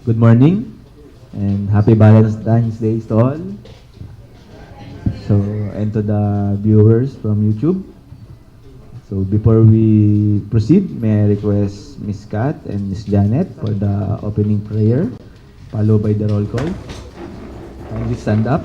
Good morning and happy Valentine's Day to all. So, and to the viewers from YouTube. So, before we proceed, may I request Miss Kat and Miss Janet for the opening prayer, followed by the roll call. Kindly stand up.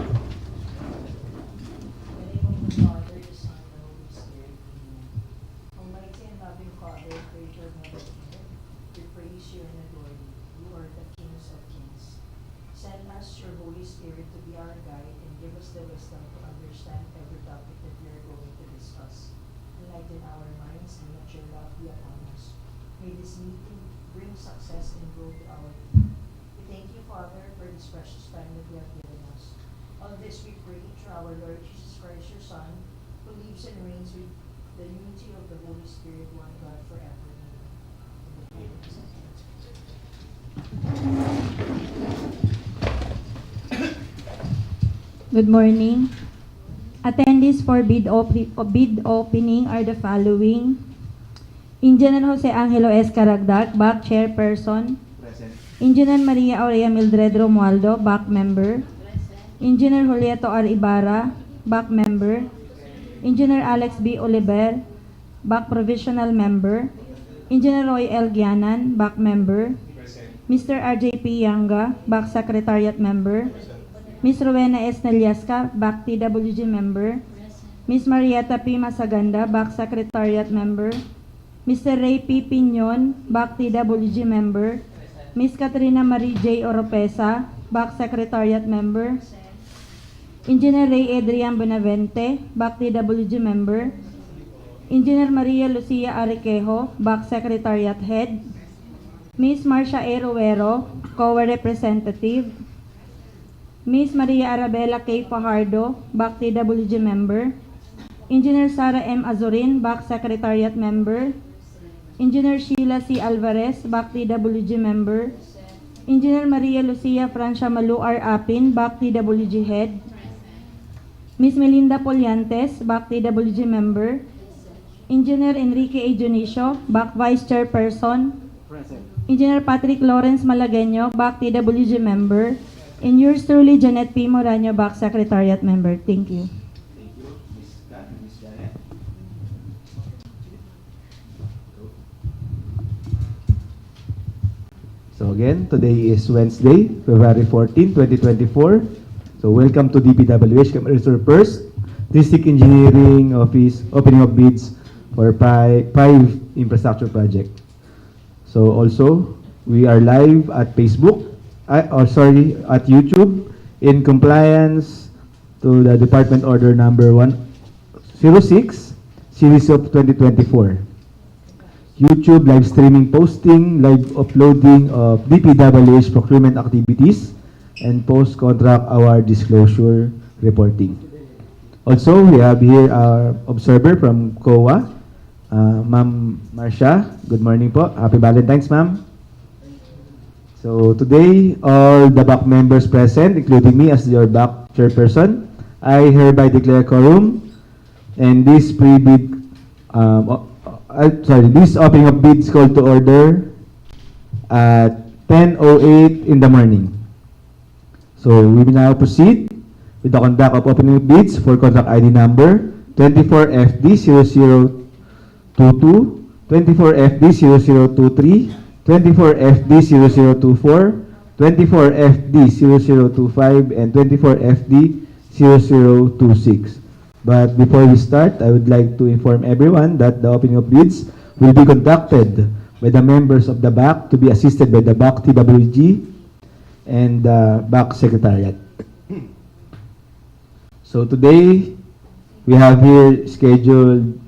Good morning. Attendees for bid opening are the following. Engineer Jose Angelo S. Caragdag, back chairperson. Present. Engineer Maria Aurea Mildred Romualdo, back member. Engineer Julieto R. Ibarra, back member. Engineer Alex B. Oliver, back provisional member. Engineer Roy L. Gianan, back member. Mr. RJP Yanga, back secretariat member. Ms. Rowena S. Naliasca, back TWG member. Ms. Marietta P. Masaganda, back secretariat member. Mr. Ray P. Piñon, back TWG member. Ms. Katrina Marie J. Oropesa, back secretariat member. Engineer Ray Adrian Bonavente, back TWG member. Engineer Maria Lucia Ariquejo, back secretariat head. Ms. Marcia A. Ruero, COA representative. Ms. Maria Arabella K. Fajardo, back TWG member. Engineer Sara M. Azurin, back secretariat member. Engineer Sheila C. Alvarez, back TWG member. Engineer Maria Lucia Francia Malu R. Apin, back TWG head. Ms. Melinda Poliantes, back TWG member. Engineer Enrique A. Junicio, back vice chairperson. Present. Engineer Patrick Lawrence Malagueño, back TWG member. And yours truly, Janet P. Moraño, back secretariat member. Thank you. Thank you, Miss Kat and Miss Janet. So again, today is Wednesday, February 14, 2024. So welcome to DPWH Camarines Sur First District Engineering Office opening of bids for five infrastructure project. So also, we are live at Facebook. At YouTube in compliance to the Department Order number 106 series of 2024. YouTube live streaming posting, live uploading of DPWH procurement activities, and post-contract award disclosure reporting. Also, we have here our observer from COA, Ma'am Marcia. Good morning po. Happy Valentine's, ma'am. So today, all the BAC members present, including me as your BAC chairperson, I hereby declare quorum, and this pre-bid, this opening of bids called to order at 10:08 in the morning. So we will now proceed with the conduct of opening of bids for contract ID number 24FD0022, 24FD0023, 24FD0024, 24FD0025, and 24FD0026. But before we start, I would like to inform everyone that the opening of bids will be conducted by the members of the BAC to be assisted by the BAC TWG and the BAC Secretariat. So today, we have here scheduled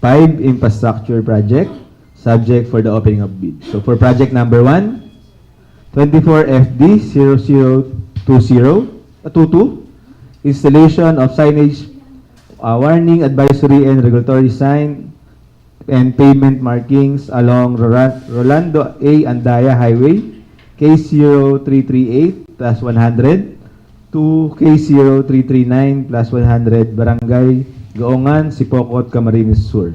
5 infrastructure projects subject for the opening of bid. So for project number 1, 24FD0022, installation of signage, warning, advisory, and regulatory sign and pavement markings along Rolando A. Andaya Highway, K0338 plus 100 to K0339 plus 100, Barangay, Gaongan, Sipocot, Camarines Sur.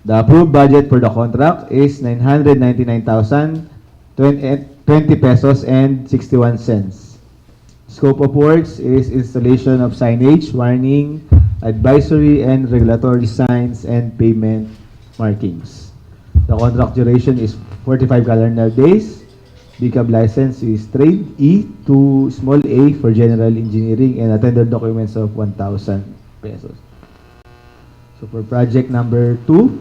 The approved budget for the contract is 999,000 20 pesos and 61 cents. Scope of works is installation of signage, warning, advisory and regulatory signs, and pavement markings. The contract duration is 45 calendar days. BCAB license is trade E to small a for general engineering and attended documents of 1,000 pesos. So for project number 2,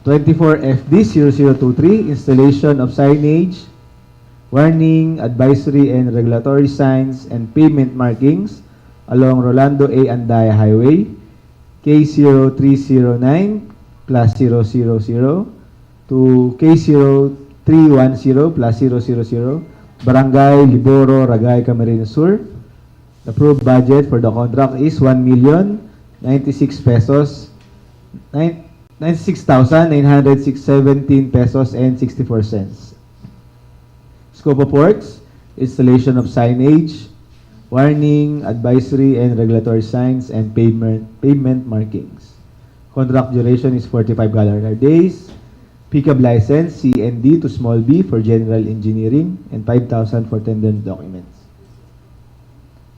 24FD0023, installation of signage, warning, advisory and regulatory signs, and pavement markings along Rolando A. Andaya Highway, K0309 plus 000 to K0310 plus 000, Barangay, Liboro, Ragay, Camarines Sur. The approved budget for the contract is 1,096 pesos, 96,917 pesos and 64 cents. Scope of works, installation of signage, warning, advisory and regulatory signs, and pavement markings. Contract duration is 45 calendar days. Pickup license C&D to small b for general engineering and 5,000 for tender documents.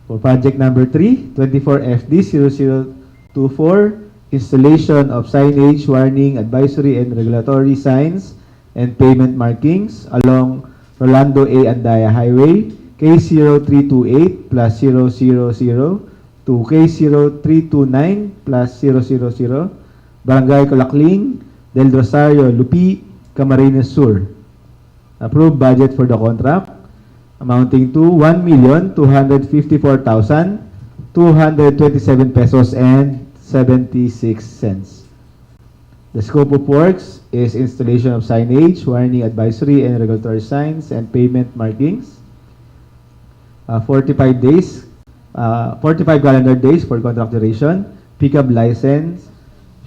For project number 3, 24FD0024, installation of signage, warning, advisory and regulatory signs, and pavement markings along Rolando A. Andaya Highway, K0328 plus 000 to K0329 plus 000, Barangay Colacling, del Rosario, Lupi, Camarines Sur. Approved budget for the contract amounting to 1,254,227 pesos and 76 cents. The scope of works is installation of signage, warning, advisory and regulatory signs, and pavement markings. 45 calendar days for contract duration. Pickup license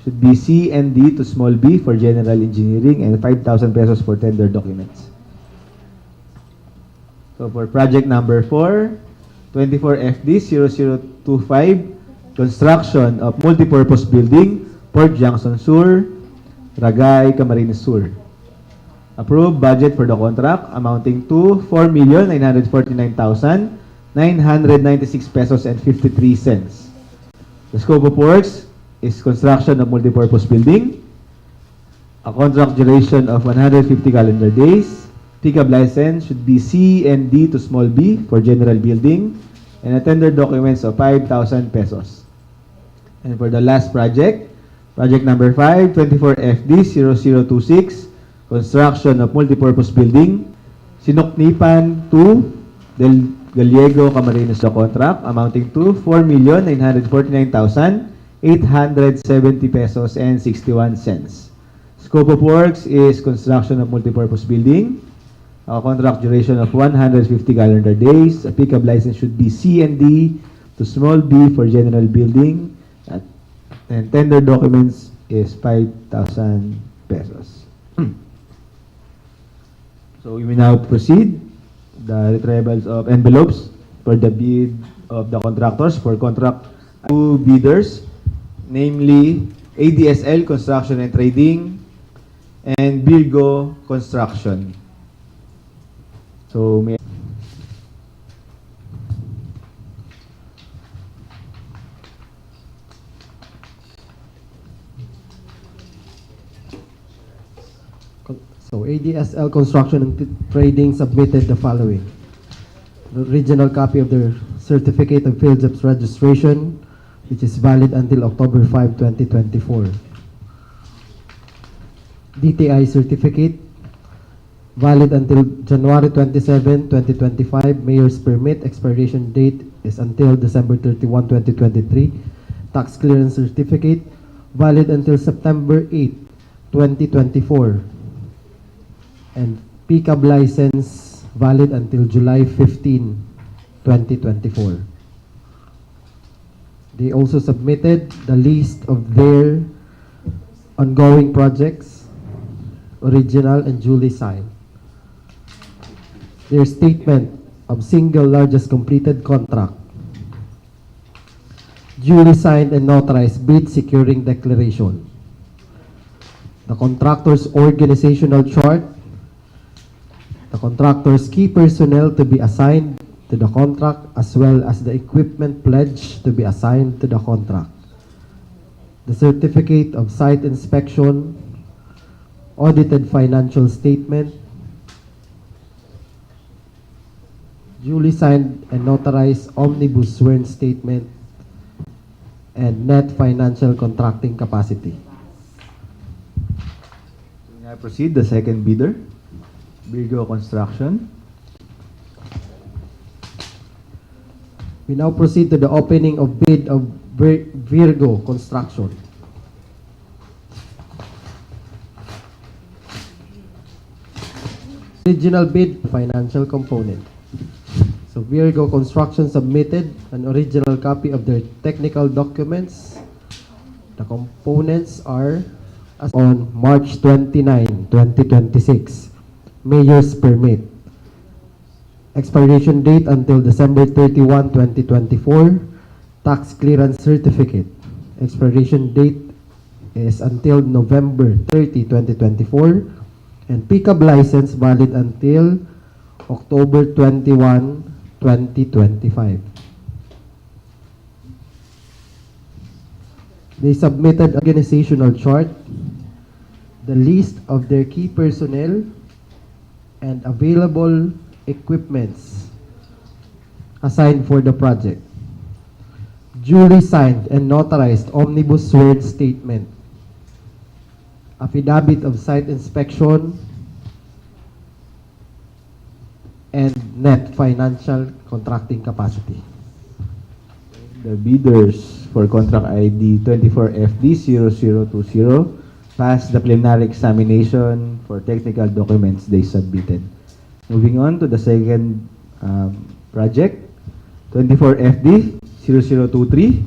should be C and D to small b for general engineering and 5,000 pesos for tender documents. So for project number 4, 24FD0025, construction of multipurpose building, Port Junction Sur, Ragay, Camarines Sur. Approved budget for the contract amounting to 4,949,996 pesos and 53 cents. The scope of works is construction of multipurpose building, a contract duration of 150 calendar days. Pickup license should be C and D to small b for general building and attender documents of 5,000 pesos. And for the last project, project number 5, 24FD0026, construction of multipurpose building, Sinuknipan 2, del Gallego, Camarines Sur contract amounting to 4,949,870 pesos and 61 cents. Scope of works is construction of multipurpose building, a contract duration of 150 calendar days. A pickup license should be C and D to small b for general building, and tender documents is 5,000 pesos. So we will now proceed the retrievals of envelopes for the bid of the contractors for contract 2 bidders, namely ADSL Construction and Trading and Virgo Construction. So may ADSL Construction and Trading submitted the following: the original copy of their certificate of field jobs registration, which is valid until October 5, 2024. DTI certificate, valid until January 27, 2025. Mayor's permit, expiration date is until December 31, 2023. Tax clearance certificate, valid until September 8, 2024. And pickup license, valid until July 15, 2024. They also submitted the list of their ongoing projects, original and duly signed. Their statement of single largest completed contract, duly signed and notarized bid securing declaration. The contractor's organizational chart, The contractor's key personnel to be assigned to the contract as well as the equipment pledge to be assigned to the contract. The certificate of site inspection, audited financial statement, duly signed and notarized omnibus sworn statement, and net financial contracting capacity. We now proceed the second bidder, Virgo Construction. We now proceed to the opening of bid of Virgo Construction. Original bid, financial component. So Virgo Construction submitted an original copy of their technical documents. The components are as on March 29, 2026. Mayor's permit. Expiration date until December 31, 2024. Tax clearance certificate. Expiration date is until November 30, 2024. And pickup license valid until October 21, 2025. They submitted organizational chart, the list of their key personnel, and available equipments assigned for the project. Duly signed and notarized omnibus sworn statement. Affidavit of site inspection and net financial contracting capacity. The bidders for contract ID 24FD0020 passed the preliminary examination for technical documents they submitted. Moving on to the second project, 24FD0023.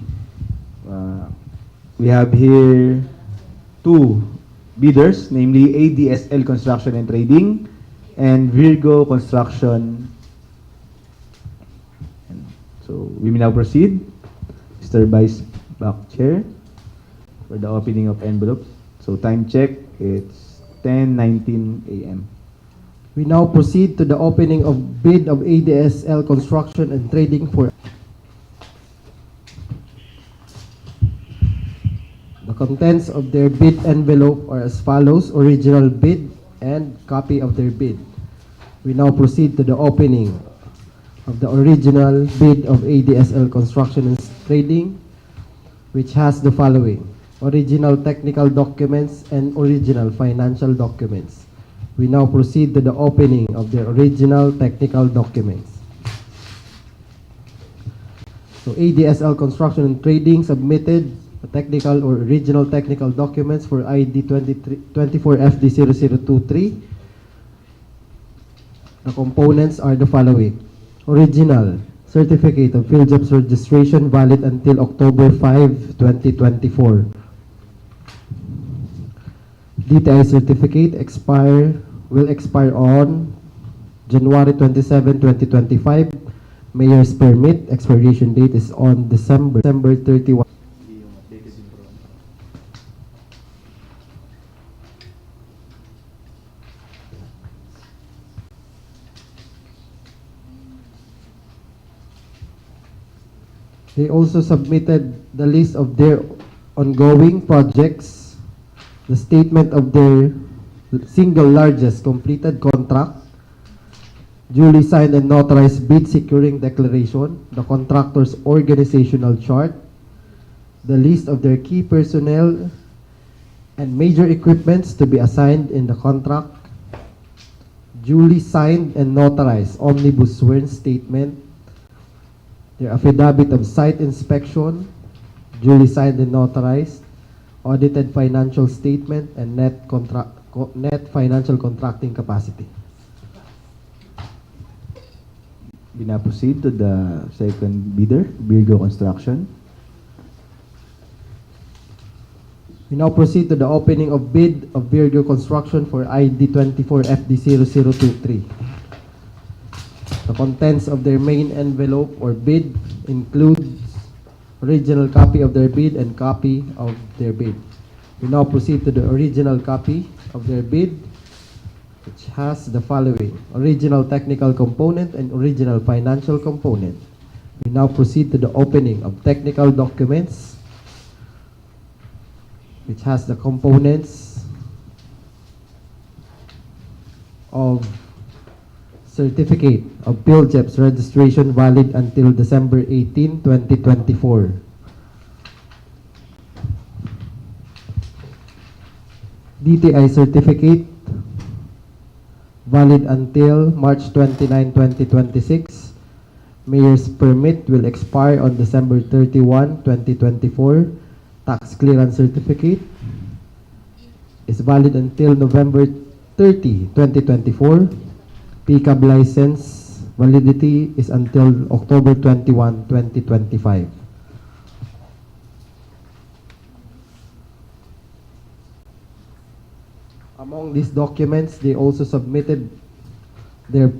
We have here two bidders, namely ADSL Construction and Trading and Virgo Construction. And so we may now proceed. Mr. Vice Back Chair for the opening of envelopes. So time check, it's 10:19 a.m. We now proceed to the opening of bid of ADSL Construction and Trading for the contents of their bid envelope are as follows: original bid and copy of their bid. We now proceed to the opening of the original bid of ADSL Construction and Trading, which has the following: original technical documents and original financial documents. We now proceed to the opening of the original technical documents. So ADSL Construction and Trading submitted the technical or original technical documents for ID 24FD0023. The components are the following: original certificate of field jobs registration valid until October 5, 2024. DTI certificate will expire on January 27, 2025. Mayor's permit expiration date is on December 31. They also submitted the list of their ongoing projects, the statement of their single largest completed contract, duly signed and notarized bid securing declaration, the contractor's organizational chart, the list of their key personnel and major equipments to be assigned in the contract, duly signed and notarized omnibus sworn statement, their affidavit of site inspection, duly signed and notarized, audited financial statement, and net financial contracting capacity. We now proceed to the second bidder, Virgo Construction. We now proceed to the opening of bid of Virgo Construction for ID 24FD0023. The contents of their main envelope or bid includes original copy of their bid and copy of their bid. We now proceed to the original copy of their bid, which has the following: original technical component and original financial component. We now proceed to the opening of technical documents, which has the components of certificate of PhilJEP's registration valid until December 18, 2024. DTI certificate valid until March 29, 2026. Mayor's permit will expire on December 31, 2024. Tax clearance certificate is valid until November 30, 2024. PCAB license validity is until October 21, 2025. Among these documents, they also submitted their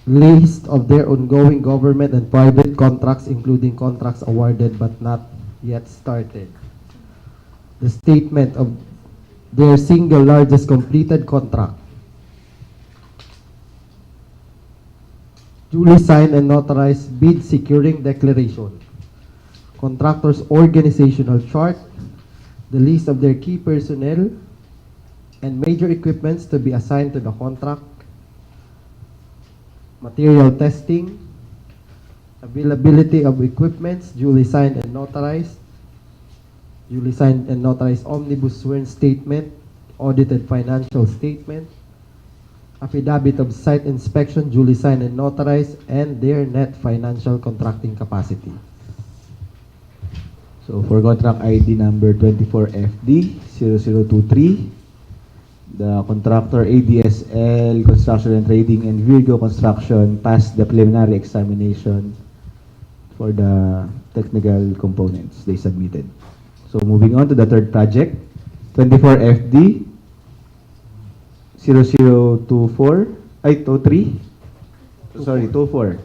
list of their ongoing government and private contracts, including contracts awarded but not yet started. The statement of their single largest completed contract, duly signed and notarized bid securing declaration, contractor's organizational chart, the list of their key personnel and major equipments to be assigned to the contract, material testing, availability of equipments, duly signed and notarized omnibus sworn statement, audited financial statement, affidavit of site inspection, duly signed and notarized, and their net financial contracting capacity. So for contract ID number 24FD0023, the contractor ADSL Construction and Trading and Virgo Construction passed the preliminary examination for the technical components they submitted. So moving on to the third project, 24FD 0024, 24.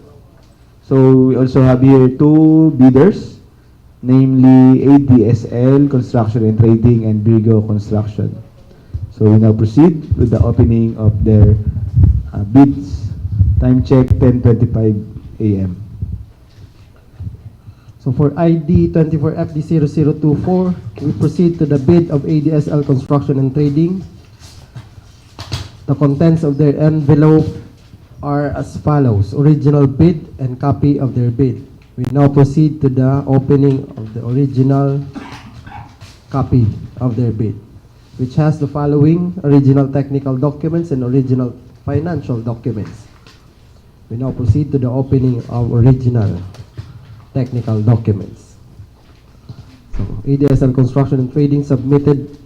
So we also have here two bidders, namely ADSL Construction and Trading and Virgo Construction. So we now proceed with the opening of their bids. Time check 10:25 a.m. So for ID 24FD0024, we proceed to the bid of ADSL Construction and Trading. The contents of their envelope are as follows: original bid and copy of their bid. We now proceed to the opening of the original copy of their bid, which has the following: original technical documents and original financial documents. We now proceed to the opening of original technical documents. So ADSL Construction and Trading submitted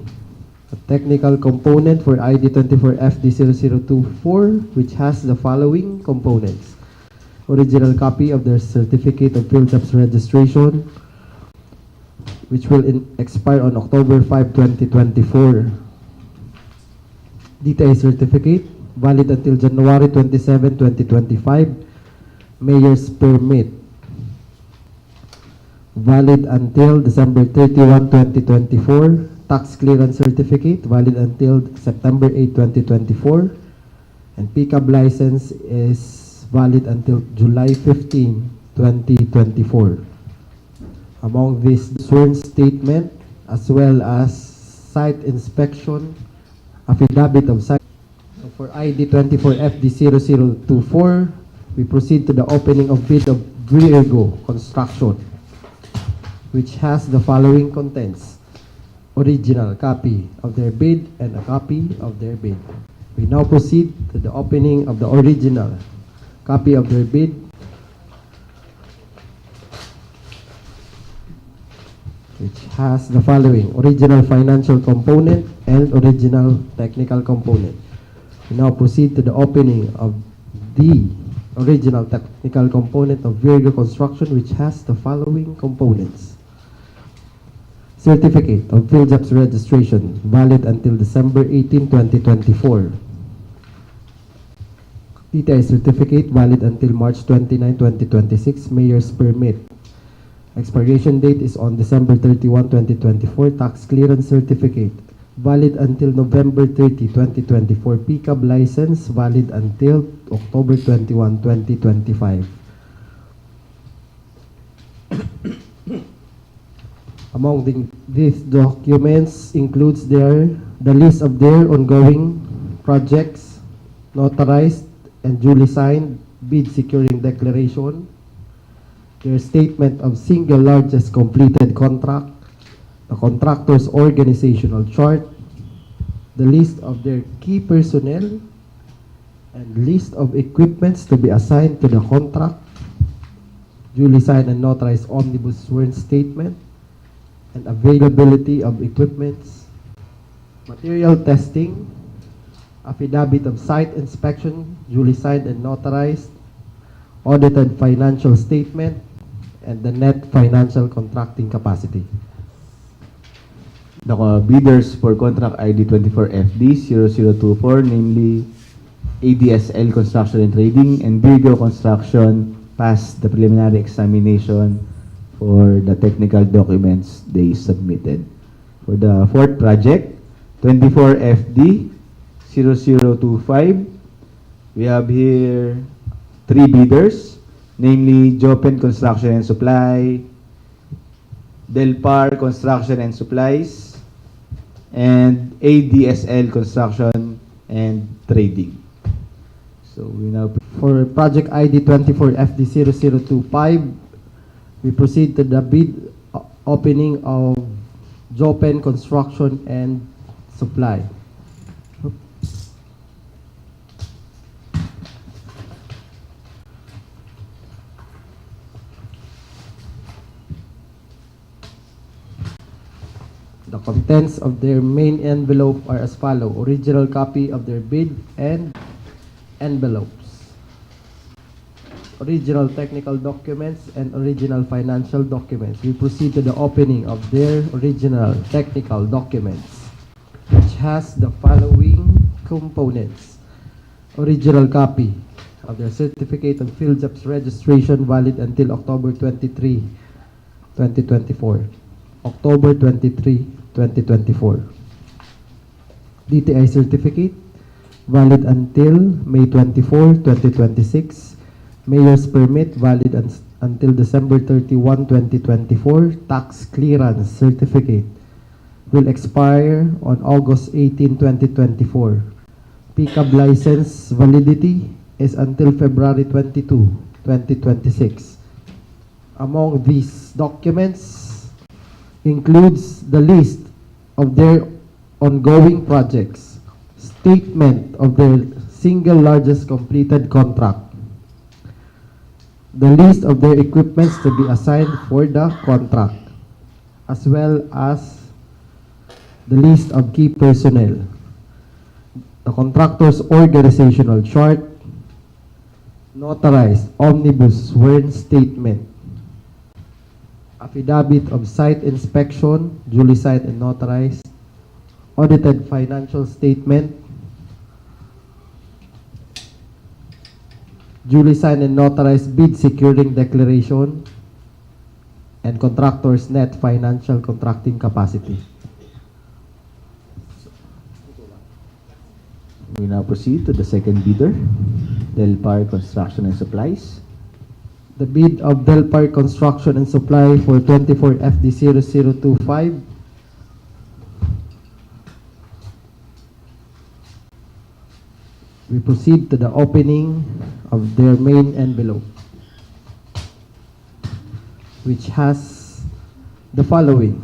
a technical component for ID 24FD0024, which has the following components: original copy of their certificate of PhilJEP's registration, which will expire on October 5, 2024. DTI certificate, valid until January 27, 2025. Mayor's permit, valid until December 31, 2024. Tax clearance certificate, valid until September 8, 2024. And PCAB license is valid until July 15, 2024. Among this sworn statement, as well as site inspection, affidavit of site. So for ID 24FD0024, we proceed to the opening of bid of Gallego Construction, which has the following contents: original copy of their bid and a copy of their bid. We now proceed to the opening of the original copy of their bid, which has the following: original financial component and original technical component. We now proceed to the opening of the original technical component of Virgo Construction, which has the following components: certificate of PhilJEP's registration, valid until December 18, 2024. DTI certificate, valid until March 29, 2026. Mayor's permit, expiration date is on December 31, 2024. Tax clearance certificate, valid until November 30, 2024. Pickup license valid until October 21, 2025. Among these documents includes the list of their ongoing projects, notarized and duly signed bid securing declaration, their statement of single largest completed contract, the contractor's organizational chart, the list of their key personnel, and list of equipments to be assigned to the contract, duly signed and notarized omnibus sworn statement, and availability of equipments, material testing, affidavit of site inspection, duly signed and notarized, audited financial statement, and the net financial contracting capacity. The bidders for contract ID 24FD0024, namely ADSL Construction and Trading and Virgo Construction, passed the preliminary examination for the technical documents they submitted. For the fourth project, 24FD0025, we have here 3 bidders, namely Jopen Construction and Supply, Delpar Construction and Supplies, and ADSL Construction and Trading. So we now For project ID 24FD0025, we proceed to the bid opening of Jopen Construction and Supply. The contents of their main envelope are as follows. Original copy of their bid and envelopes. Original technical documents and original financial documents. We proceed to the opening of their original technical documents, which has the following components. Original copy of their certificate of field jobs registration valid until October 23, 2024. October 23, 2024. DTI certificate valid until May 24, 2026. Mayor's permit valid until December 31, 2024. Tax clearance certificate will expire on August 18, 2024. Pickup license validity is until February 22, 2026. Among these documents includes the list of their ongoing projects, statement of their single largest completed contract, the list of their equipments to be assigned for the contract, as well as the list of key personnel, the contractor's organizational chart, notarized omnibus sworn statement, affidavit of site inspection, duly signed and notarized, audited financial statement, duly signed and notarized bid securing declaration, and contractor's net financial contracting capacity. we now proceed to the second bidder, Delpar Construction and Supplies. The bid of Delpar Construction and Supply for 24FD0025. We proceed to the opening of their main envelope, which has the following: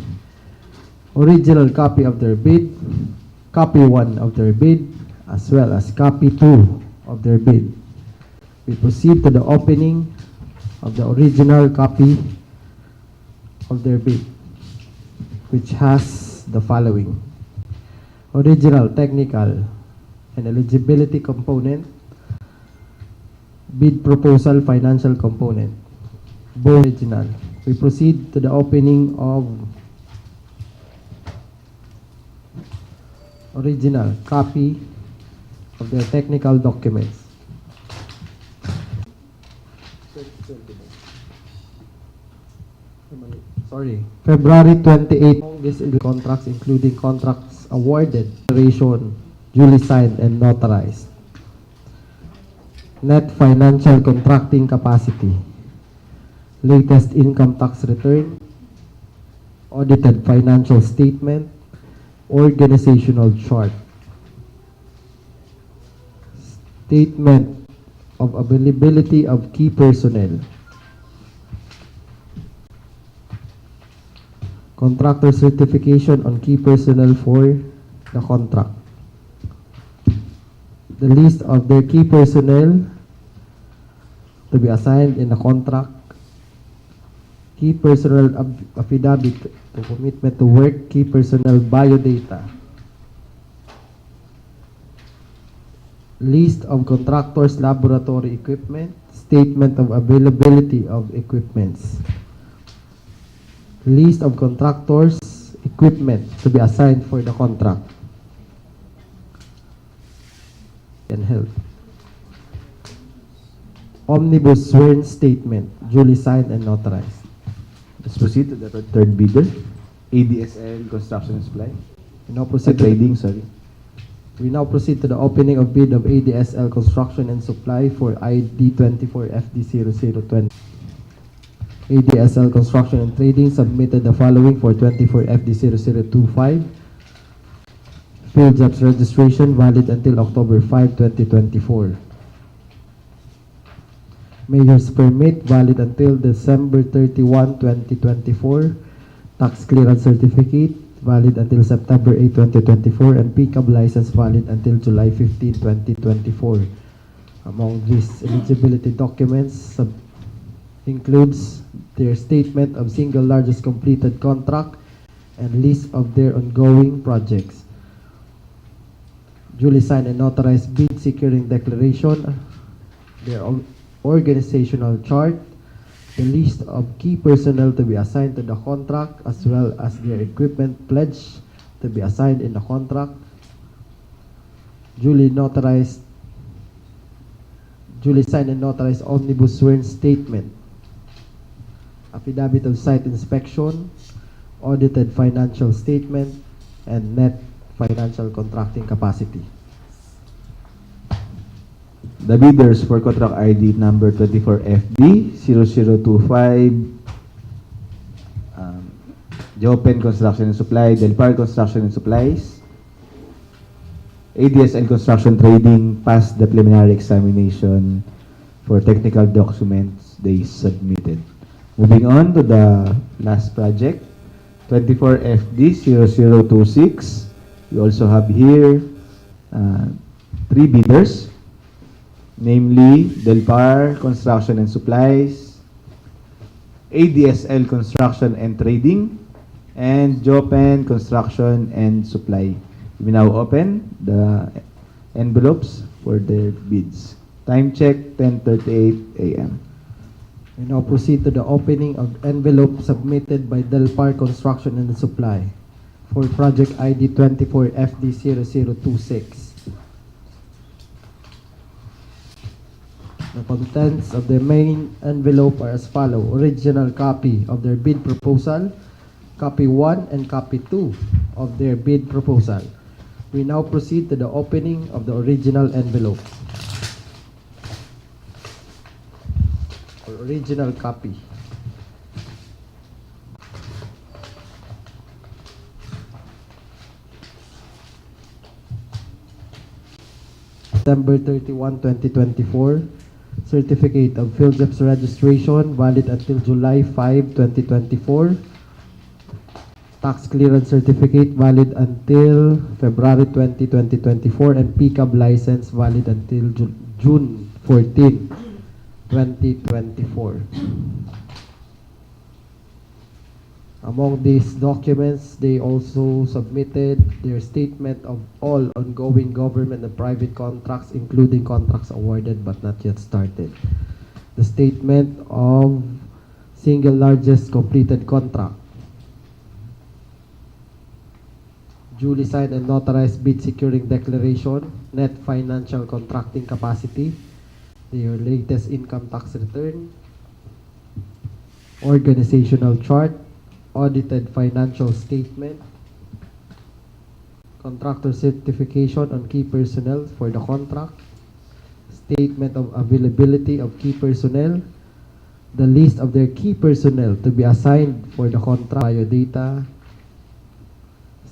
original copy of their bid, copy 1 of their bid, as well as copy 2 of their bid. We proceed to the opening of the original copy of their bid, which has the following: original technical and eligibility component, bid proposal financial component, both original. We proceed to the opening of original copy of their technical documents. February 28, this is contracts including contracts awarded, declaration, duly signed and notarized. Net financial contracting capacity, latest income tax return, audited financial statement, organizational chart, statement of availability of key personnel, contractor certification on key personnel for the contract, the list of their key personnel to be assigned in the contract, key personnel affidavit to commitment to work, key personnel biodata, list of contractors' laboratory equipment, statement of availability of equipments, list of contractors' equipment to be assigned for the contract, and health. Omnibus sworn statement, duly signed and notarized. Let's proceed to the third bidder, ADSL Construction and Supply. We now proceed to Trading, sorry. We now proceed to the opening of bid of ADSL Construction and Supply for ID 24FD0020. ADSL Construction and Trading submitted the following for 24FD0025. Field jobs registration valid until October 5, 2024. Mayor's permit valid until December 31, 2024. Tax clearance certificate valid until September 8, 2024, and pickup license valid until July 15, 2024. Among these eligibility documents includes their statement of single largest completed contract and list of their ongoing projects, duly signed and notarized bid securing declaration, their organizational chart, the list of key personnel to be assigned to the contract, as well as their equipment pledge to be assigned in the contract, duly signed and notarized omnibus sworn statement, affidavit of site inspection, audited financial statement, and net financial contracting capacity. The bidders for contract ID number 24FD0025, Jopen Construction and Supply, Delpar Construction and Supplies, ADSL Construction Trading passed the preliminary examination for technical documents they submitted. Moving on to the last project, 24FD0026. We also have here 3 bidders, namely Delpar Construction and Supplies, ADSL Construction and Trading, and Jopen Construction and Supply. We now open the envelopes for their bids. Time check 10:38 a.m. We now proceed to the opening of envelope submitted by Delpar Construction and Supply for project ID 24FD0026. The contents of the main envelope are as follows: original copy of their bid proposal, copy 1 and copy 2 of their bid proposal. We now proceed to the opening of the original envelope. Original copy. September 31, 2024. Certificate of Field Jobs Registration valid until July 5, 2024. Tax Clearance Certificate valid until February 20, 2024, and pickup license valid until June 14, 2024. Among these documents, they also submitted their statement of all ongoing government and private contracts, including contracts awarded but not yet started. The statement of single largest completed contract, duly signed and notarized bid securing declaration, net financial contracting capacity, their latest income tax return, organizational chart, audited financial statement, contractor certification on key personnel for the contract, statement of availability of key personnel, the list of their key personnel to be assigned for the contract, biodata,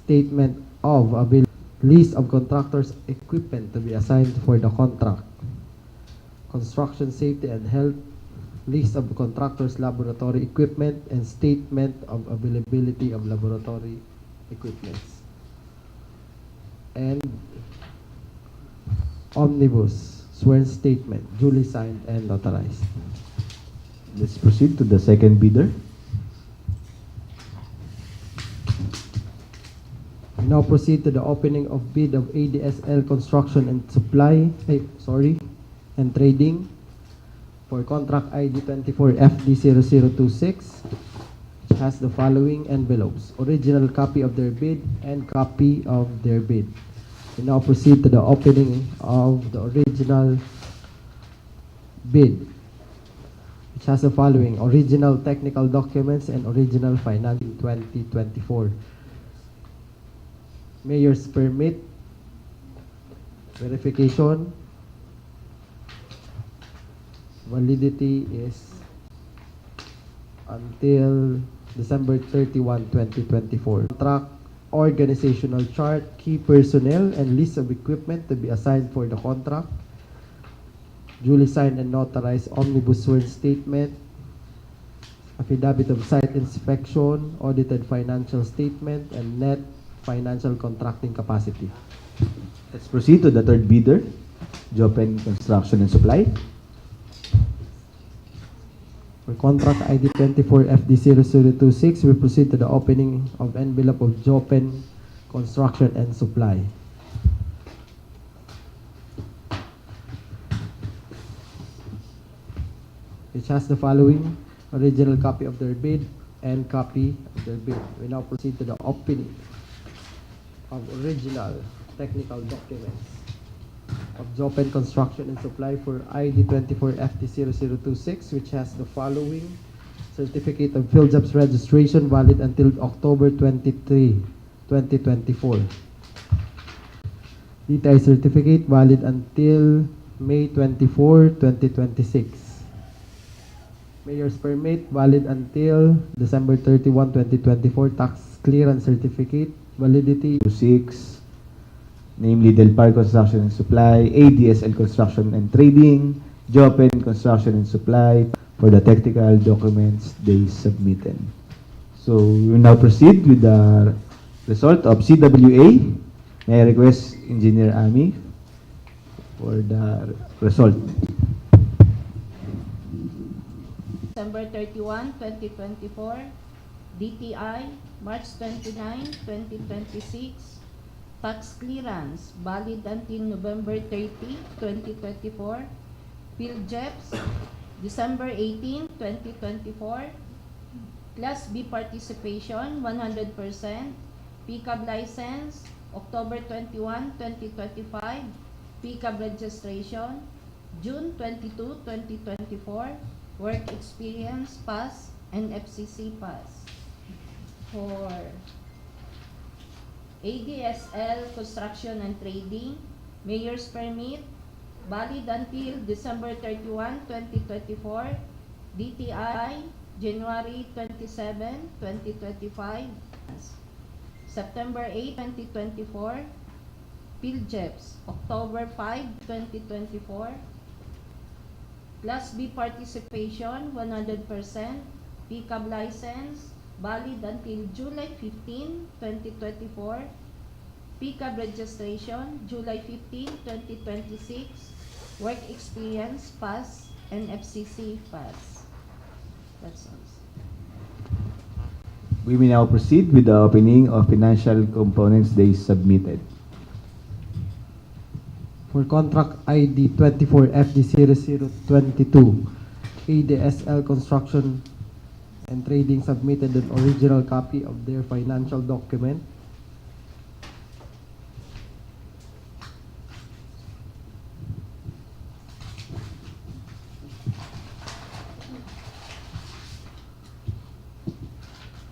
statement of list of contractors' equipment to be assigned for the contract, construction safety and health, list of contractors' laboratory equipment, and statement of availability of laboratory equipments. And omnibus sworn statement duly signed and notarized. Let's proceed to the second bidder. We now proceed to the opening of bid of ADSL Construction and and Trading for contract ID 24FD0026, which has the following envelopes: original copy of their bid and copy of their bid. We now proceed to the opening of the original bid, which has the following: original technical documents and original financing 2024. Mayor's permit, verification, validity is until December 31, 2024. Contract organizational chart, key personnel, and list of equipment to be assigned for the contract. Duly signed and notarized omnibus sworn statement, affidavit of site inspection, audited financial statement, and net financial contracting capacity. Let's proceed to the third bidder, Jopen Construction and Supply. For contract ID 24FD0026, we proceed to the opening of envelope of Jopen Construction and Supply. Which has the following: original copy of their bid and copy of their bid. We now proceed to the opening of original technical documents of Jopen Construction and Supply for ID 24FD0026, which has the following: certificate of field jobs registration valid until October 23, 2024. DTI certificate valid until May 24, 2026. Mayor's permit valid until December 31, 2024. Tax clearance certificate validity 6, namely Del Par Construction and Supply, ADSL Construction and Trading, Jopen Construction and Supply, for the technical documents they submitted. So we will now proceed with the result of CWA. May I request Engineer Ami for the result. December 31, 2024, DTI, March 29, 2026, tax clearance valid until November 30, 2024, field jobs, December 18, 2024, Class B participation, 100%, PCAB license, October 21, 2025, PCAB registration, June 22, 2024, work experience pass and FCC pass. For ADSL Construction and Trading, Mayor's permit valid until December 31, 2024, DTI January 27, 2025, September 8, 2024, field jobs October 5, 2024, Class B participation 100%, PCAB license valid until July 15, 2024, PCAB registration July 15, 2026, work experience pass and FCC pass. That's all. We will now proceed with the opening of financial components they submitted. for contract ID 24FD0022, ADSL Construction and Trading submitted an original copy of their financial document.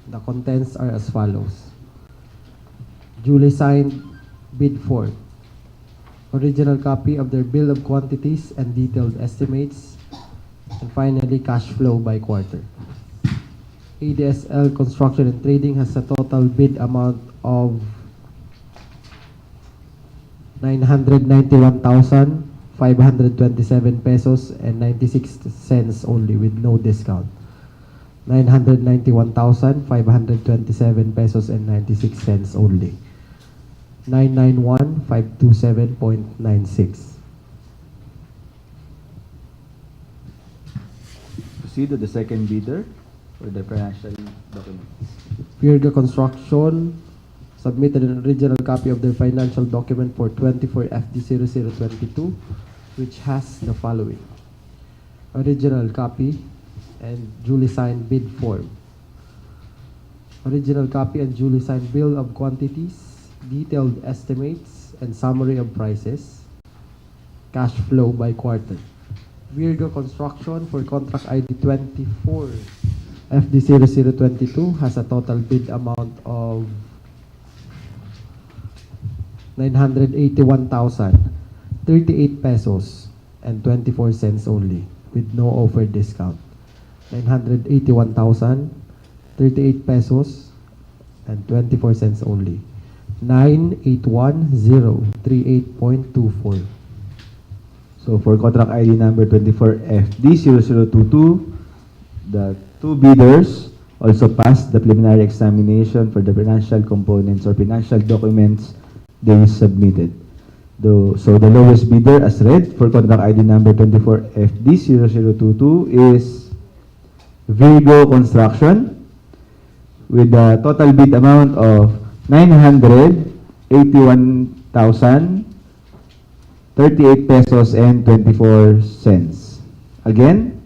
The contents are as follows. Duly signed bid form. Original copy of their bill of quantities and detailed estimates. And finally, cash flow by quarter. ADSL Construction and Trading has a total bid amount of 991,527 pesos and 96 cents only with no discount. 991,527 pesos and 96 cents only. 991,527.96. Proceed to the second bidder for the financial documents. Virgo Construction submitted an original copy of their financial document for 24FD0022, which has the following. Original copy and duly signed bid form. Original copy and duly signed bill of quantities, detailed estimates, and summary of prices. Cash flow by quarter. Virgo Construction for contract ID 24 FD0022 has a total bid amount of 981,038 pesos and 24 cents only with no offer discount. 981,038 pesos and 24 cents only. 981,038.24. So for contract ID number 24FD0022, the two bidders also passed the preliminary examination for the financial components or financial documents they submitted. So the lowest bidder as read for contract ID number 24FD0022 is Virgo Construction with a total bid amount of 981,038 pesos and 24 cents. Again,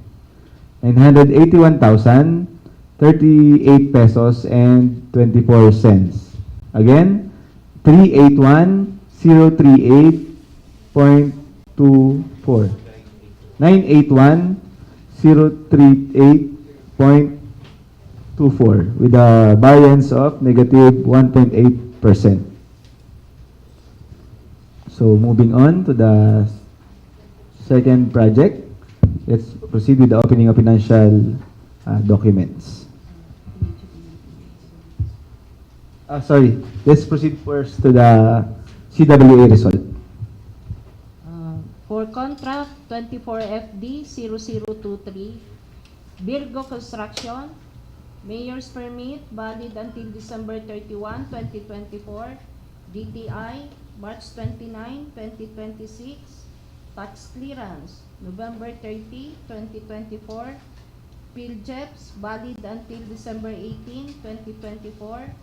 981,038 pesos and 24 cents. Again, 381,038.24. 981,038.24 with a variance of negative 1.8%. So moving on to the second project, let's proceed with the opening of financial documents. Let's proceed first to the CWA result. For contract 24FD0023, Virgo Construction, Mayor's Permit, valid until December 31, 2024, DTI, March 29, 2026, Tax Clearance, November 30, 2024, PhilJeps, valid until December 18, 2024,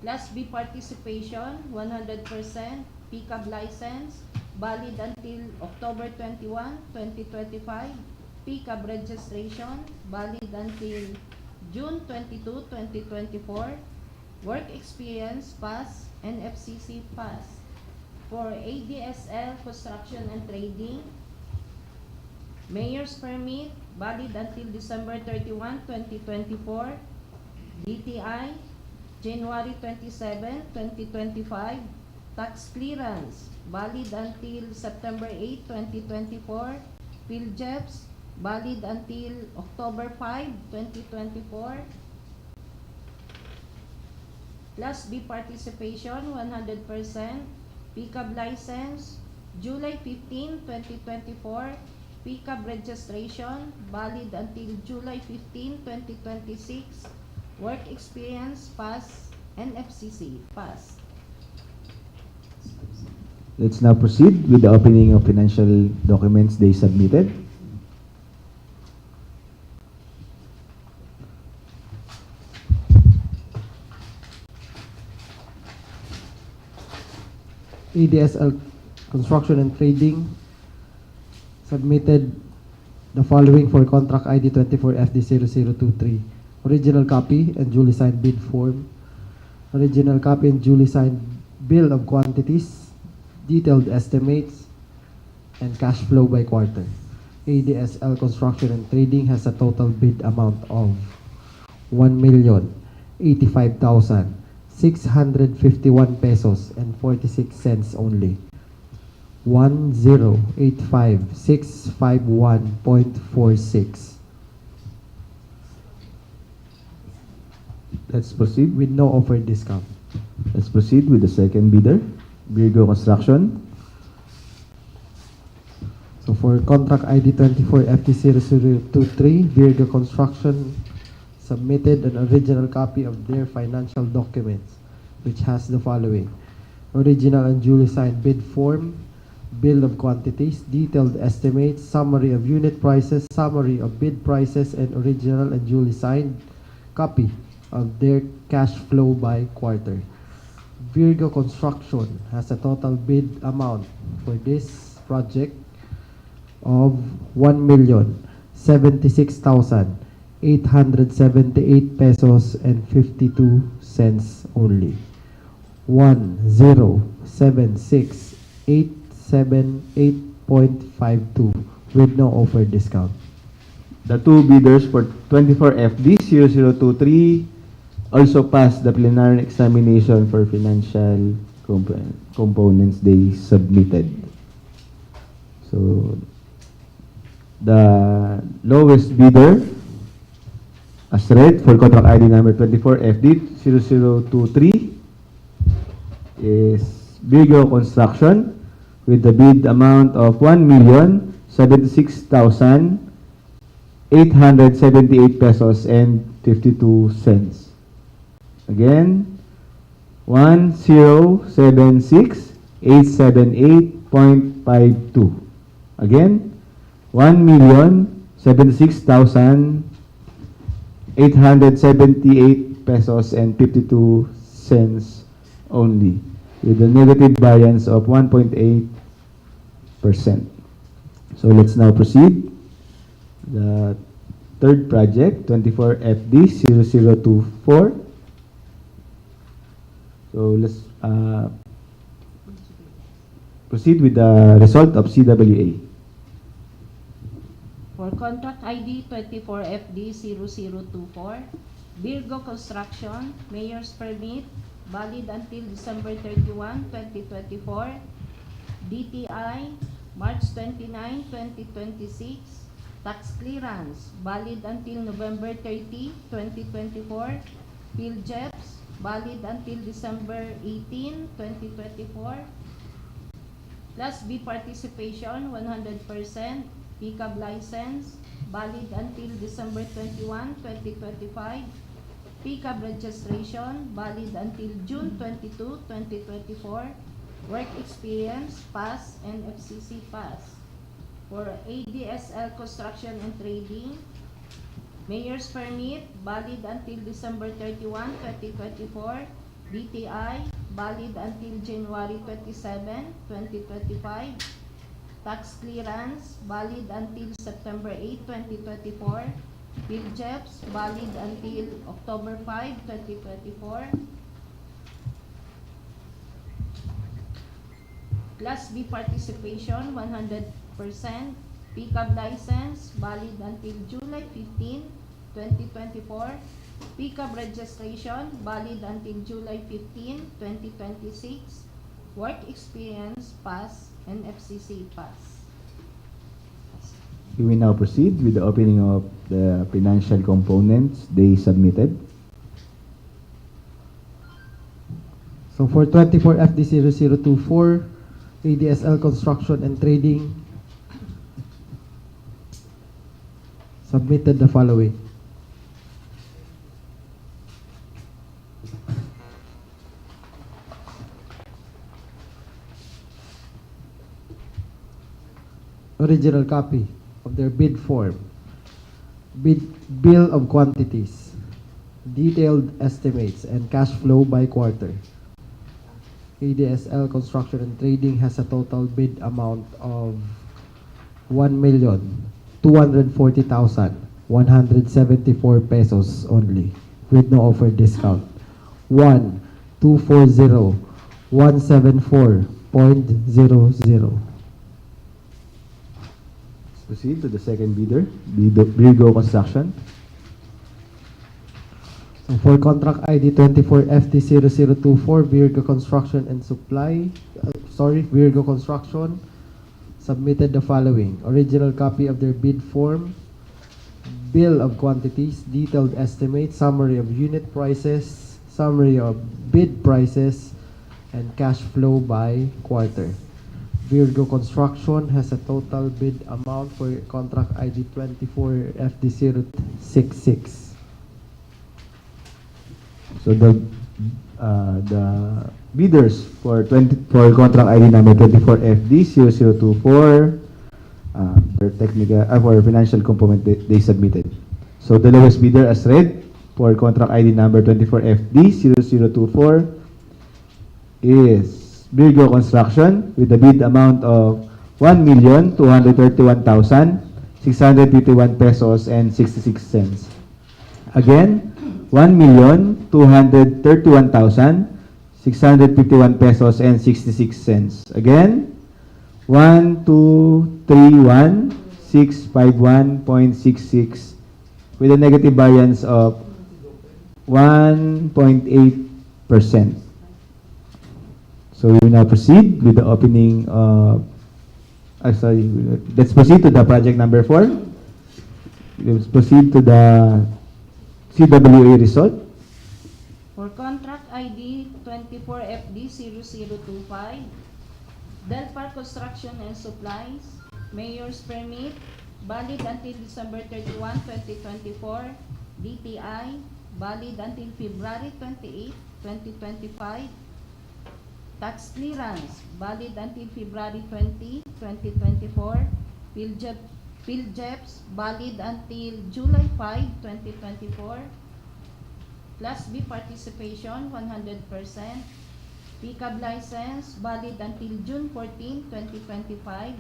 Class B participation, 100%, pickup license, valid until October 21, 2025, pickup registration, valid until June 22, 2024, work experience, pass, and FCC pass. For ADSL Construction and Trading, Mayor's Permit, valid until December 31, 2024, DTI, January 27, 2025, Tax Clearance, valid until September 8, 2024, PhilJeps, valid until October 5, 2024, Class B participation, 100%, pickup license, July 15, 2024, pickup registration, valid until July 15, 2026, work experience, pass, and FCC, pass. Let's now proceed with the opening of financial documents they submitted. ADSL Construction and Trading submitted the following for contract ID 24FD0023. Original copy and duly signed bid form. Original copy and duly signed bill of quantities, detailed estimates, and cash flow by quarter. ADSL Construction and Trading has a total bid amount of 1,085,651 pesos and 46 cents only. 1,085,651.46 Let's proceed. with no offered discount. Let's proceed with the second bidder, Virgo Construction. So for contract ID 24FT0023, Virgo Construction submitted an original copy of their financial documents, which has the following: original and duly signed bid form, bill of quantities, detailed estimates, summary of unit prices, summary of bid prices, and original and duly signed copy of their cash flow by quarter. Virgo Construction has a total bid amount for this project of 1,076,878 pesos and 52 cents only. 1,076,878.52 with no offer discount. The two bidders for 24FD0023 also passed the preliminary examination for financial components they submitted. So, the lowest bidder, as read, for contract ID number 24FD0023 is Virgo Construction with the bid amount of 1,076,878 pesos and 52 cents. Again, 1,076,878.52. Again, 1,076,878 pesos and 52 cents only, with a negative variance of 1.8%. So let's now proceed. The third project, 24FD0024. So let's proceed with the result of CWA. For contract ID 24FD0024, Virgo Construction, Mayor's Permit, valid until December 31, 2024. DTI, March 29, 2026. Tax clearance, valid until November 30, 2024. PhilJeps, valid until December 18, 2024. Class B participation, 100%. Pickup license, valid until December 21, 2025. Pickup registration, valid until June 22, 2024. Work experience, pass, and FCC pass. For ADSL Construction and Trading, Mayor's Permit, valid until December 31, 2024. DTI, valid until January 27, 2025. Tax clearance, valid until September 8, 2024. PhilJeps, valid until October 5, 2024. Class B participation, 100%. Pickup license, valid until July 15, 2024. Pickup registration, valid until July 15, 2026. Work experience, pass, and FCC pass. We will now proceed with the opening of the financial components they submitted. So for 24FD0024, ADSL Construction and Trading submitted the following: original copy of their bid form, bill of quantities, detailed estimates, and cash flow by quarter. ADSL Construction and Trading has a total bid amount of 1,240,174 pesos only, with no offer discount. 1,240,174.00. Proceed to the second bidder, Virgo Construction. So for contract ID 24FD0024, Virgo Construction and Supply, Virgo Construction, submitted the following: original copy of their bid form, bill of quantities, detailed estimate, summary of unit prices, summary of bid prices, and cash flow by quarter. Virgo Construction has a total bid amount for contract ID 24FD066. So the bidders for contract ID number 24FD0024 for financial component they submitted. So the lowest bidder as read for contract ID number 24FD0024 is Virgo Construction with a bid amount of 1,231,651 pesos and 66 cents. Again, 1,231,651 pesos and 66 cents. Again, 1,231,651.66 with a negative variance of 1.8%. So we will now proceed with the opening of, let's proceed to the project number 4. Let's proceed to the CWA result. For contract ID 24FD0025, Delpar Construction and Supplies, Mayor's Permit, valid until December 31, 2024, DTI, valid until February 28, 2025, tax clearance, valid until February 20, 2024, PhilJeps, valid until July 5, 2024, Class B participation, 100%, PCAB license, valid until June 14, 2025,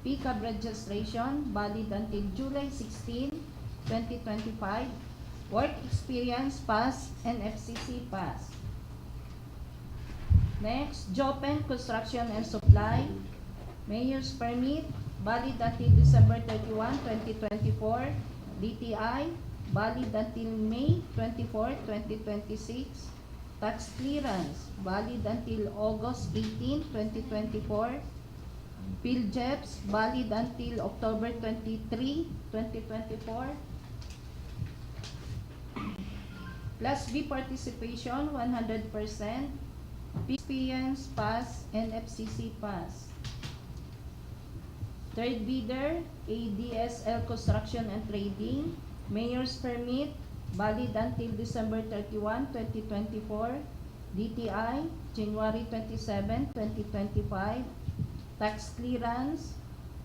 PCAB registration, valid until July 16, 2025, work experience pass, and FCC pass. Next, Jopen Construction and Supply, Mayor's Permit, valid until December 31, 2024, DTI, valid until May 24, 2026, tax clearance, valid until August 18, 2024, PhilJeps, valid until October 23, 2024, Class B participation, 100%, experience pass, and FCC pass. Third bidder, ADSL Construction and Trading, Mayor's Permit, valid until December 31, 2024, DTI, January 27, 2025, tax clearance,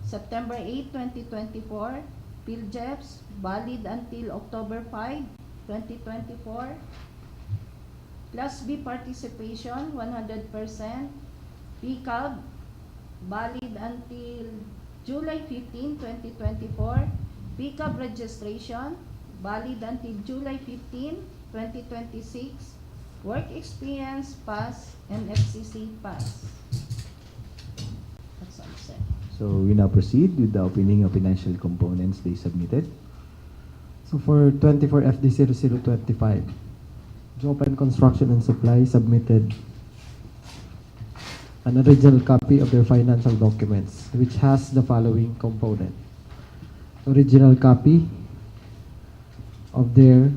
September 8, 2024, PhilJeps, valid until October 5, 2024, Class B participation, 100%, PCAB, valid until July 15, 2024, PCAB registration, valid until July 15, 2026, work experience pass, and FCC pass. That's all set. So we now proceed with the opening of financial components they submitted. So for 24FD0025, Jopen Construction and Supply submitted an original copy of their financial documents, which has the following component: original copy of their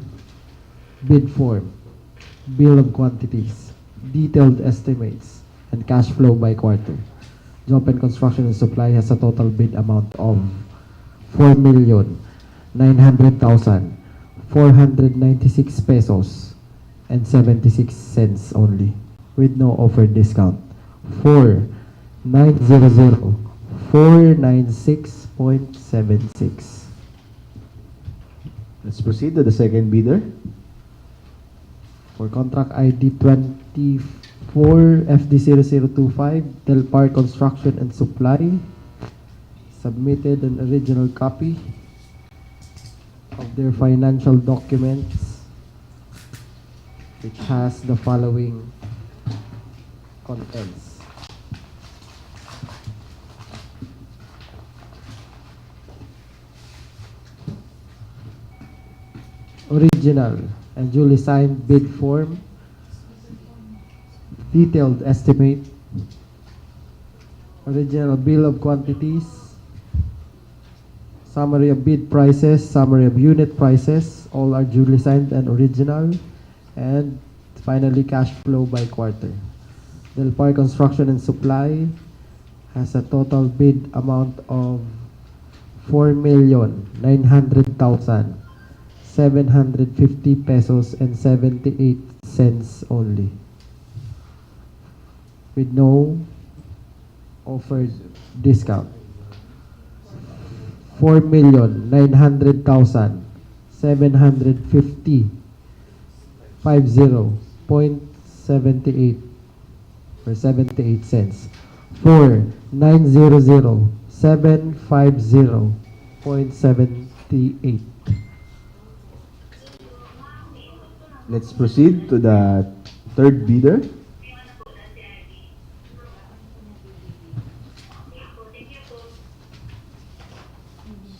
bid form, bill of quantities, detailed estimates, and cash flow by quarter. Jopen Construction and Supply has a total bid amount of 4,900,496 pesos and 76 cents only, with no offer discount. 4,900,496.76. Let's proceed to the second bidder. For contract ID 24FD0025, Delpar Construction and Supply submitted an original copy of their financial documents, which has the following contents: original and duly signed bid form, detailed estimate, original bill of quantities, summary of bid prices, summary of unit prices, all are duly signed and original, and finally cash flow by quarter. Del Par Construction and Supply has a total bid amount of 4,900,750 pesos and 78 cents only, with no offered discount. 4,900,750 50.78 or 78 cents. 4,900,750.78. Let's proceed to the third bidder.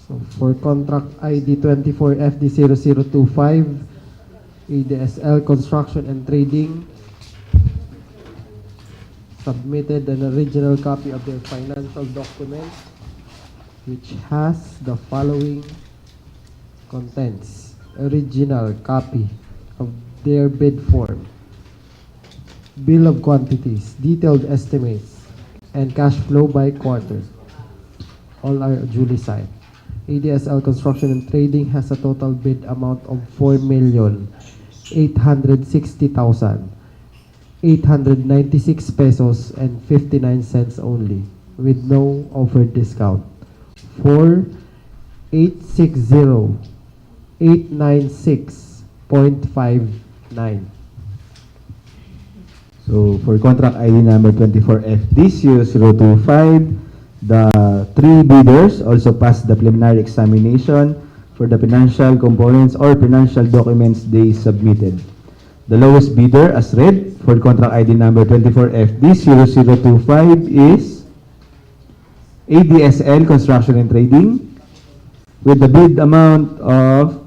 So for contract ID 24FD0025, ADSL Construction and Trading submitted an original copy of their financial document, which has the following contents. Original copy of their bid form, bill of quantities, detailed estimates, and cash flow by quarter. All are duly signed. ADSL Construction and Trading has a total bid amount of 4,860,896 pesos and 59 cents only, with no offered discount. 4,860,896.59. So for contract ID number 24FD0025, the three bidders also passed the preliminary examination for the financial components or financial documents they submitted. The lowest bidder, as read, for contract ID number 24FD0025 is ADSL Construction and Trading, with the bid amount of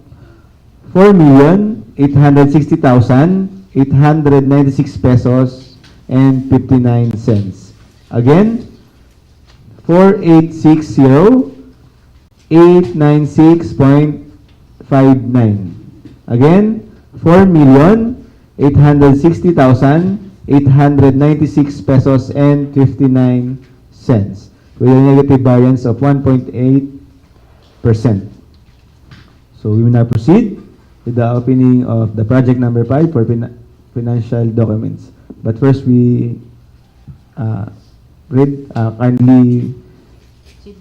4,860,896 pesos and 59 cents. Again, 4,860,896.59. Again, 4,860,896 pesos and 59 cents, with a negative variance of 1.8%. So we will now proceed with the opening of the project number 5 for financial documents. But first we kindly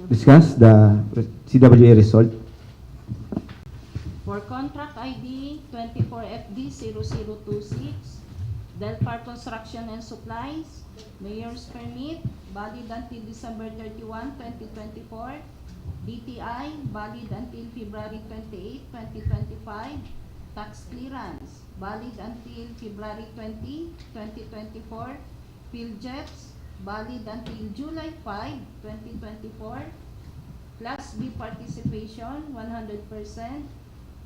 discuss the CWA result. For contract ID 24FD0026, Del Par Construction and Supplies, Mayor's Permit, valid until December 31, 2024. DTI, valid until February 28, 2025. Tax clearance, valid until February 20, 2024. PhilJets, valid until July 5, 2024. Class B participation, 100%.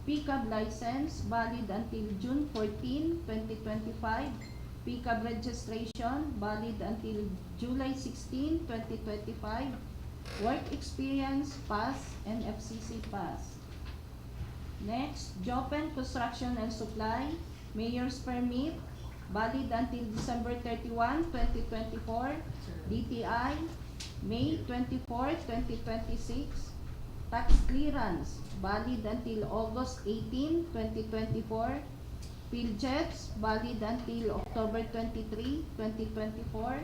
Pickup license, valid until June 14, 2025. Pickup registration, valid until July 16, 2025. Work experience, pass, and FCC pass. Next, Jopen Construction and Supply, Mayor's Permit, valid until December 31, 2024. DTI, May 24, 2026. Tax clearance, valid until August 18, 2024. PhilJets, valid until October 23, 2024.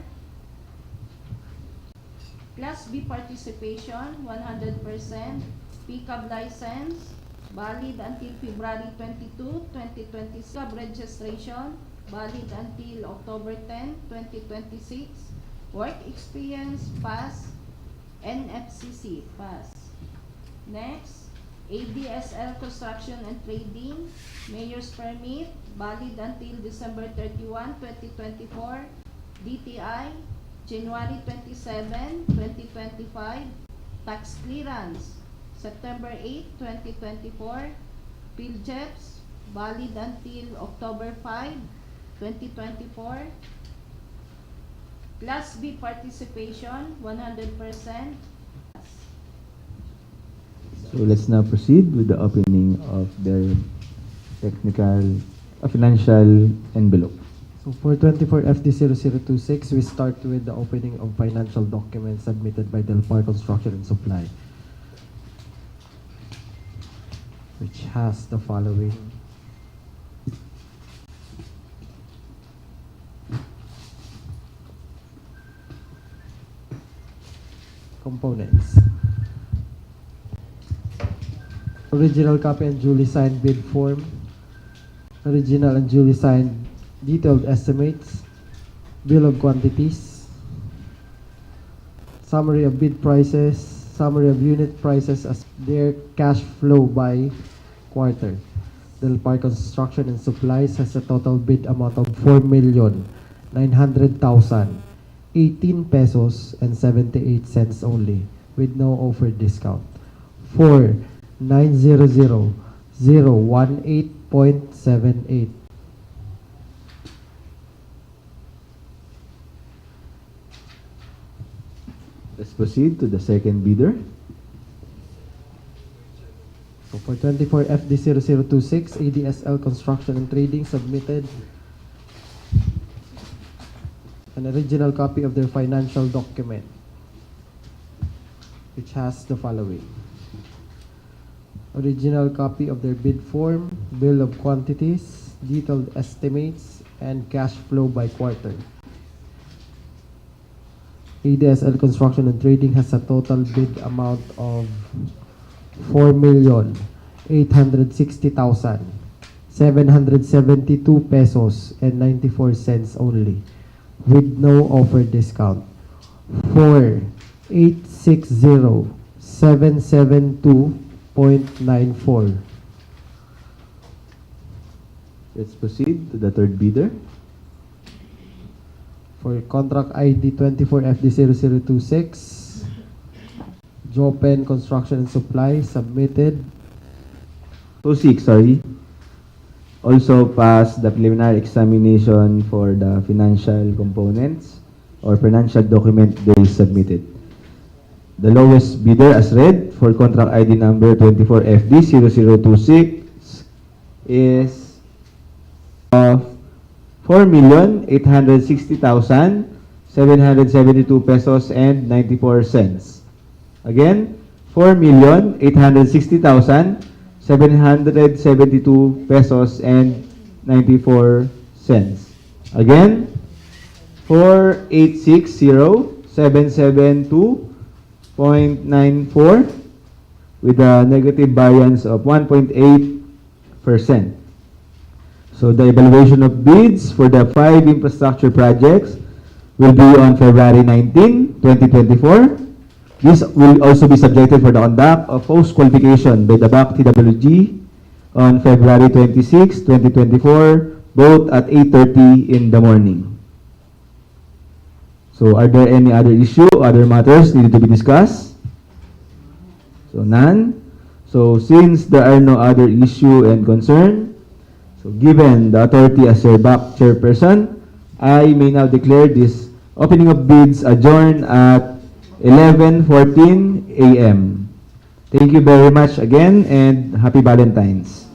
Class B participation, 100%. Pickup license, valid until February 22, 2026. Pickup registration, valid until October 10, 2026. Work experience, pass. NFCC, pass. Next, ADSL Construction and Trading, Mayor's Permit, valid until December 31, 2024. DTI, January 27, 2025. Tax clearance, September 8, 2024. PhilJets, valid until October 5, 2024. Class B participation, 100%. So let's now proceed with the opening of their financial envelope. So for 24 FD0026, we start with the opening of financial documents submitted by Delpar Construction and Supply, which has the following. Components. Original copy and duly signed bid form. Original and duly signed detailed estimates. Bill of quantities. Summary of bid prices. Summary of unit prices as their cash flow by quarter. Delpar Construction and Supplies has a total bid amount of 4,900,018 pesos and 78 cents only, with no offer discount. 4,900,018.78. Let's proceed to the second bidder. So for 24 FD0026, ADSL Construction and Trading submitted an original copy of their financial document, which has the following. Original copy of their bid form, bill of quantities, detailed estimates, and cash flow by quarter. ADSL Construction and Trading has a total bid amount of 4,860,772 pesos and 94 cents only, with no offer discount. 4,860,772.94. Let's proceed to the third bidder. For contract ID 24 FD0026, Jopen Construction and Supply submitted 26, sorry. Also passed the preliminary examination for the financial components or financial document they submitted. The lowest bidder as read for contract ID number 24 FD0026 is of 4,860,772 pesos and 94 cents. Again, 4,860,772 pesos and 94 cents. Again, 4,860,772.94 with a negative variance of 1.8%. So the evaluation of bids for the 5 infrastructure projects will be on February 19, 2024. This will also be subjected for the conduct of post-qualification by the BAC TWG on February 26, 2024, both at 8:30 in the morning. So are there any other issue, other matters needed to be discussed? So none. So since there are no other issue and concern, so given the authority as your BAC chairperson, I may now declare this opening of bids adjourned at 11:14 a.m. Thank you very much again and happy Valentine's.